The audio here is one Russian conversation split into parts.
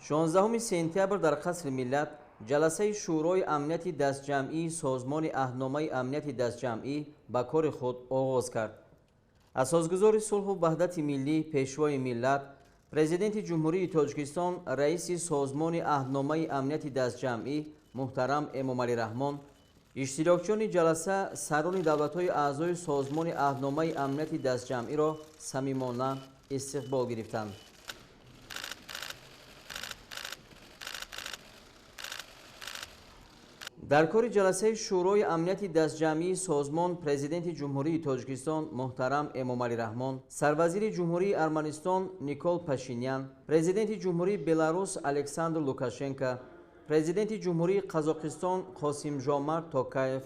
16 сентябр дар қасри миллат ҷаласаи шӯрои амнияти дастҷамъии созмони аҳдномаи амнияти дастҷамъӣ ба кори худ оғоз кард. асосгузори сулҳу ваҳдати миллӣ, пешвои миллат, президенти ҷумҳурии Тоҷикистон, раиси созмони аҳдномаи амнияти дастҷамъӣ муҳтарам Эмомалӣ Раҳмон, иштирокчиёни ҷаласа сарони давлатҳои аъзои созмони аҳдномаи амнияти дастҷамъиро самимона истиқбол гирифтанд. дар кори ҷаласаи шӯрои амнияти дастҷамъии созмон президенти ҷумҳурии Тоҷикистон муҳтарам Эмомалӣ Раҳмон, сарвазири ҷумҳурии Арманистон Никол Пашинян, президенти ҷумҳурии Беларус Александр Лукашенко, президенти ҷумҳурии Қазоқистон Қосимжомарт Токаев,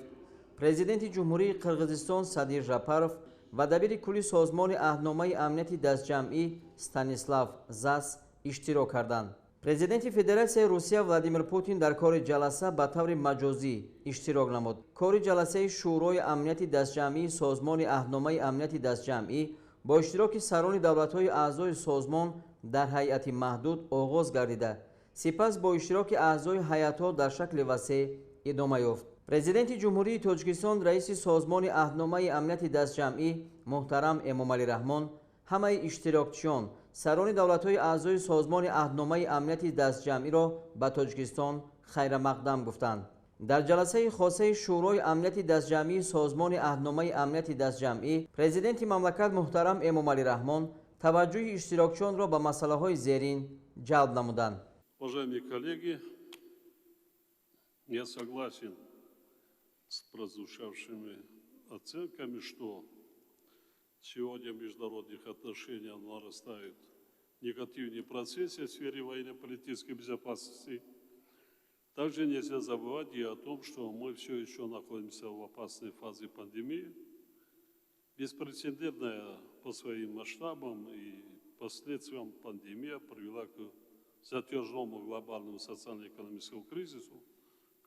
президенти ҷумҳурии Қирғизистон Садир Жапаров ва дабири кулли созмони аҳдномаи амнияти дастҷамъӣ Станислав Зас иштирок карданд. президенти Федератсияи Русия Владимир Путин дар кори ҷаласа ба таври маҷозӣ иштирок намуд. кори ҷаласаи шӯрои амнияти дастҷамъии созмони аҳдномаи амнияти дастҷамъӣ бо иштироки сарони давлатҳои аъзои созмон дар ҳайати маҳдуд оғоз гардида, сипас бо иштироки аъзои ҳайатҳо дар шакли васеъ идома ёфт. президенти ҷумҳурии Тоҷикистон, раиси созмони аҳдномаи амнияти дастҷамъӣ муҳтарам Эмомалӣ Раҳмон, ҳамаи иштирокчиён, сарони давлатҳои аъзои созмони аҳдномаи амнияти дастҷамъиро ба Тоҷикистон хайрамақдам гуфтанд. дар ҷаласаи хосаи шӯрои амнияти дастҷамъии созмони аҳдномаи амнияти дастҷамъӣ, президенти мамлакат муҳтарам Эмомалӣ Раҳмон таваҷҷӯҳи иштирокчиёнро ба масъалаҳои зерин ҷалб намуданд. Уважаемые коллеги, я согласен с прозвучавшими оценками, что сегодня в международных отношениях нарастают негативные процессы в сфере военно-политической безопасности. Также нельзя забывать и о том, что мы все еще находимся в опасной фазе пандемии. Беспрецедентная по своим масштабам и последствиям пандемия привела к затяжному глобальному социально-экономическому кризису,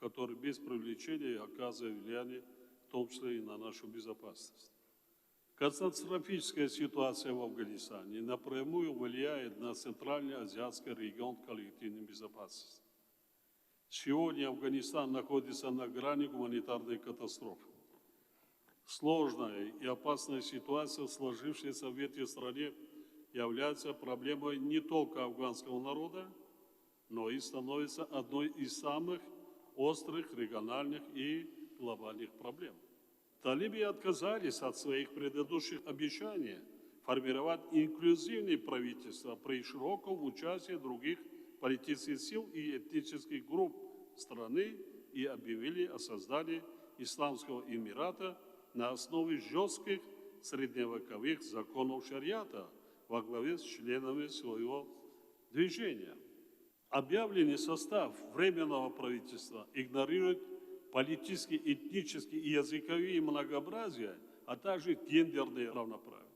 который без привлечения оказывает влияние, в том числе и на нашу безопасность. Катастрофическая ситуация в Афганистане напрямую влияет на Центральный азиатский регион коллективной безопасности. Сегодня Афганистан находится на грани гуманитарной катастрофы. Сложная и опасная ситуация, сложившаяся в этой стране, является проблемой не только афганского народа, но и становится одной из самых острых региональных и глобальных проблем. Талибы отказались от своих предыдущих обещаний формировать инклюзивное правительство при широком участии других политических сил и этнических групп страны и объявили о создании Исламского Эмирата на основе жестких средневековых законов шариата во главе с членами своего движения. Объявленный состав Временного правительства игнорирует политические, этнические и языковые многообразия, а также гендерное равноправие.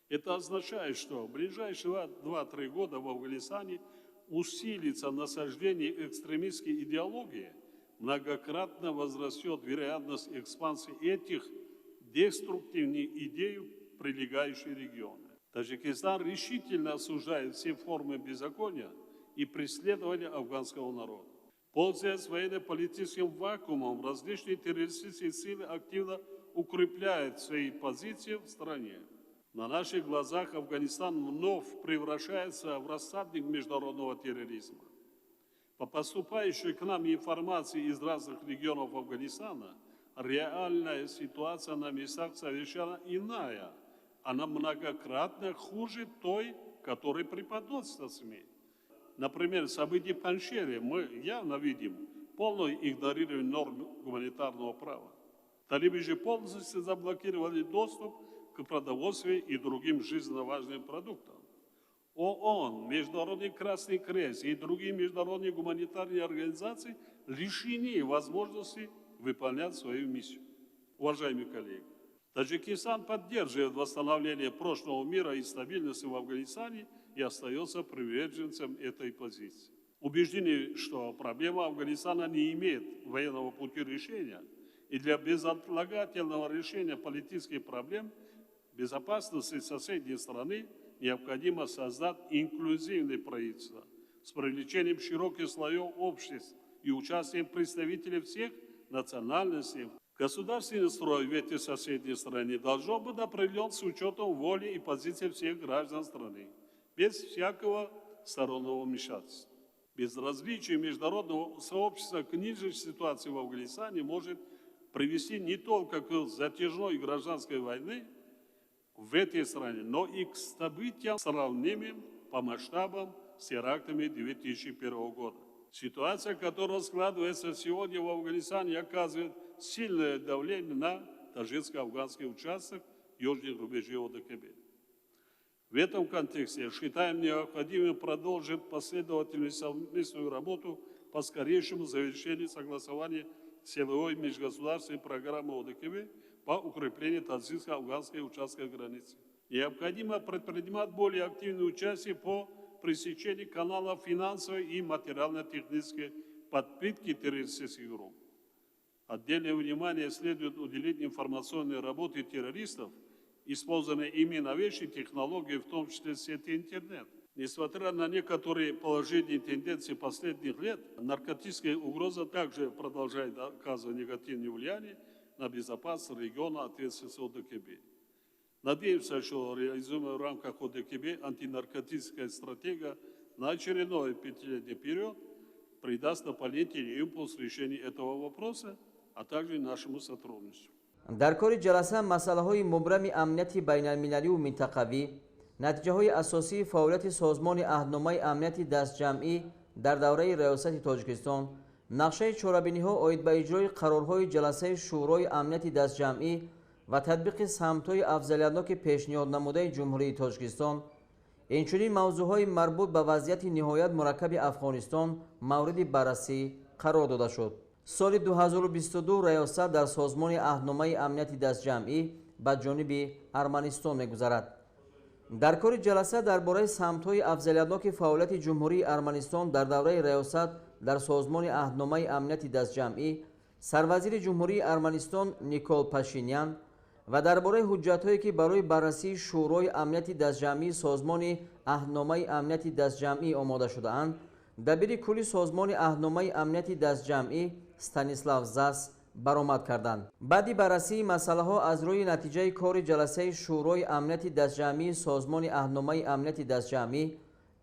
Это означает, что в ближайшие 2-3 года в Афганистане усилится насаждение экстремистской идеологии, многократно возрастет вероятность экспансии этих деструктивных идей в прилегающие регионы. Таджикистан решительно осуждает все формы беззакония и преследования афганского народа. Пользуясь военно-политическим вакуумом, различные террористические силы активно укрепляют свои позиции в стране. На наших глазах Афганистан вновь превращается в рассадник международного терроризма. По поступающей к нам информации из разных регионов Афганистана, реальная ситуация на местах совершенно иная. Она многократно хуже той, которая преподносится СМИ. Например, события в Паншере мы явно видим полное игнорирование норм гуманитарного права. Талибы же полностью заблокировали доступ к продовольствию и другим жизненно важным продуктам. ООН, Международный Красный Крест и другие международные гуманитарные организации лишены возможности выполнять свою миссию. Уважаемые коллеги, Таджикистан поддерживает восстановление прошлого мира и стабильности в Афганистане и остается приверженцем этой позиции. Убеждены, что проблема Афганистана не имеет военного пути решения, и для безотлагательного решения политических проблем безопасности соседней страны необходимо создать инклюзивное правительство с привлечением широких слоев обществ и участием представителей всех национальностей. Государственный строй в этой соседней стране должен быть определен с учетом воли и позиции всех граждан страны, без всякого стороннего вмешательства. Безразличие международного сообщества к нынешней ситуации в Афганистане может привести не только к затяжной гражданской войне в этой стране, но и к событиям, сравнимым по масштабам с терактами 2001 года. Ситуация, которая складывается сегодня в Афганистане, оказывает сильное давление на таджикско-афганский участок южных рубежей ОДКБ. В этом контексте считаем необходимым продолжить последовательную совместную работу по скорейшему завершению согласования силовой межгосударственной программы ОДКБ по укреплению таджикско-афганской участка границы. Необходимо предпринимать более активное участие по пресечению каналов финансовой и материально-технической подпитки террористических групп. Отдельное внимание следует уделить информационной работе террористов, использованные ими новейшие технологии, в том числе сети интернет. Несмотря на некоторые положительные тенденции последних лет, наркотическая угроза также продолжает оказывать негативное влияние на безопасность региона ответственности ОДКБ. Надеемся, что реализуемая в рамках ОДКБ антинаркотическая стратегия на очередной пятилетний период придаст дополнительный импульс решению этого вопроса, а также нашему сотрудничеству. дар кори ҷаласа масъалаҳои мубрами амнияти байналмилалию минтақавӣ, натиҷаҳои асосии фаъолияти созмони аҳдномаи амнияти дастҷамъӣ дар давраи раёсати Тоҷикистон, нақшаи чорабиниҳо оид ба иҷрои қарорҳои ҷаласаи шӯрои амнияти дастҷамъӣ ва татбиқи самтҳои афзалиятноки пешниҳоднамудаи ҷумҳурии Тоҷикистон, инчунин мавзӯъҳои марбут ба вазъияти ниҳоят мураккаби Афғонистон мавриди баррасӣ қарор дода шуд. соли 2022 раёсат дар созмони аҳдномаи амнияти дастҷамъӣ ба ҷониби Арманистон мегузарад. дар кори ҷаласа дар бораи самтҳои афзалиятноки фаъолияти ҷумҳурии Арманистон дар давраи раёсат дар созмони аҳдномаи амнияти дастҷамъӣ сарвазири ҷумҳурии Арманистон Никол Пашинян ва дар бораи ҳуҷҷатҳое ки барои баррасии шӯрои амнияти дастҷамъии созмони аҳдномаи амнияти дастҷамъӣ омода шудаанд, дабири кулли созмони аҳдномаи амнияти дастҷамъӣ Станислав Зас баромад карданд. баъди баррасии масъалаҳо аз рӯи натиҷаи кори ҷаласаи шӯрои амнияти дастҷамъии созмони аҳдномаи амнияти дастҷамъӣ,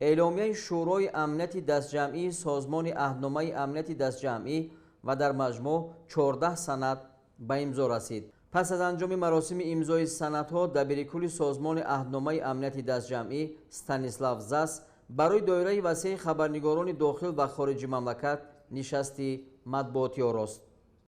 эъломияи шӯрои амнияти дастҷамъии созмони аҳдномаи амнияти дастҷамъӣ ва дар маҷмӯъ 14 санад ба имзо расид. пас аз анҷоми маросими имзои санадҳо, дабири кулли созмони аҳдномаи амнияти дастҷамъӣ Станислав Зас барои доираи васеи хабарнигорони дохил ва хориҷи мамлакат нишасти матбуотӣ орост.